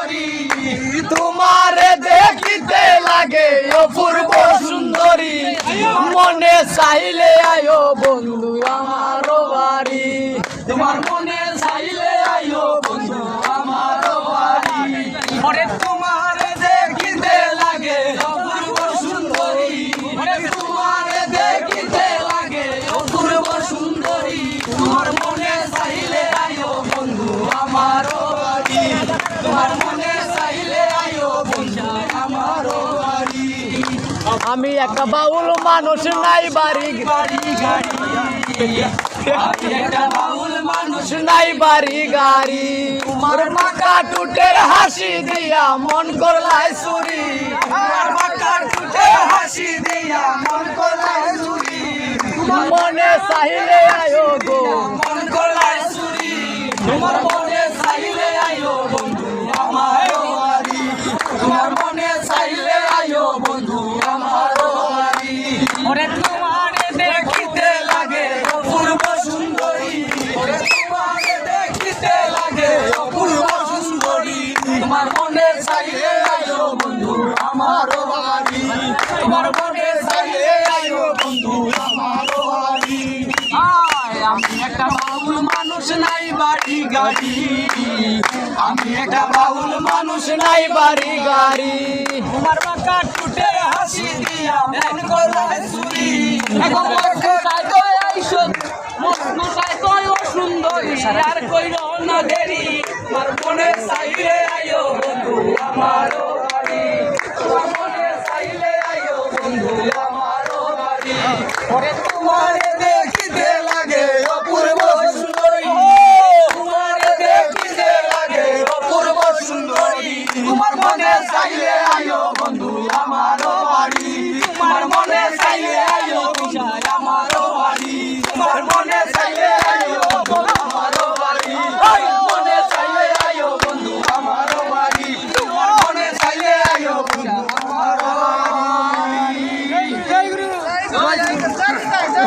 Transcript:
সুন্দরী তোমারে দেখিতে লাগে অপূর্ব সুন্দরী মনে চাইলে আয়ো বন্ধু আমার বাড়ি তোমার মনে চাইলে আয়ো বন্ধু আমার বাড়ি ওরে তোমারে দেখিতে লাগে অপূর্ব সুন্দরী ওরে তোমারে দেখিতে লাগে অপূর্ব সুন্দরী তোমার মনে চাইলে আয়ো বন্ধু আমার বাড়ি তোমার মনে চাইলে আয়ো বন্ধু আমার বাড়ি আমি একটা বাউল মানুষ নাই বাড়ি গাড়ি গাড়ি আমি একটা বাউল মানুষ নাই বাড়ি গাড়ি তোমার মাথা টুটের হাসি দিয়া মন করলাই চুরি তোমার মাথা টুটের হাসি দিয়া মন করলাই চুরি মনে চাইলে আয়ো গো মন করলাই চুরি তোমার মনে চাইলে আয়ো বন্ধু আমার বাড়ি তোমার মনে চাইলে আয়ো বন্ধু আমার বাড়ি ওরে তোমারে দেখিতে লাগে অপূর্ব সুন্দরী ওরে তোমারে দেখিতে লাগে অপূর্ব সুন্দরী তোমার মনে চাইলে আয়ো বন্ধু আমার বাড়ি তোমার মনে চাইলে আয়ো বন্ধু আমার বাড়ি আমি একটা বাউল মানুষ নাই বাড়ি গাড়ি আমি একটা বাউল মানুষ নাই বাড়ি গাড়ি তোমার বাঁকা টুটে হাসি দিয়া মন করলাই চুরি এখন মশাই তো আইসো মশাই তো সুন্দরী আর কইল না দেরি তোমার মনে চাইলে আয়ো বন্ধু আমার বাড়ি তোমার মনে চাইলে আয়ো বন্ধু আমার বাড়ি ওরে তোমারে দেখিতে লাগে অপূর্ব সুন্দরী তোমারে দেখিতে লাগে অপূর্ব সুন্দরী তোমার মনে চাইলে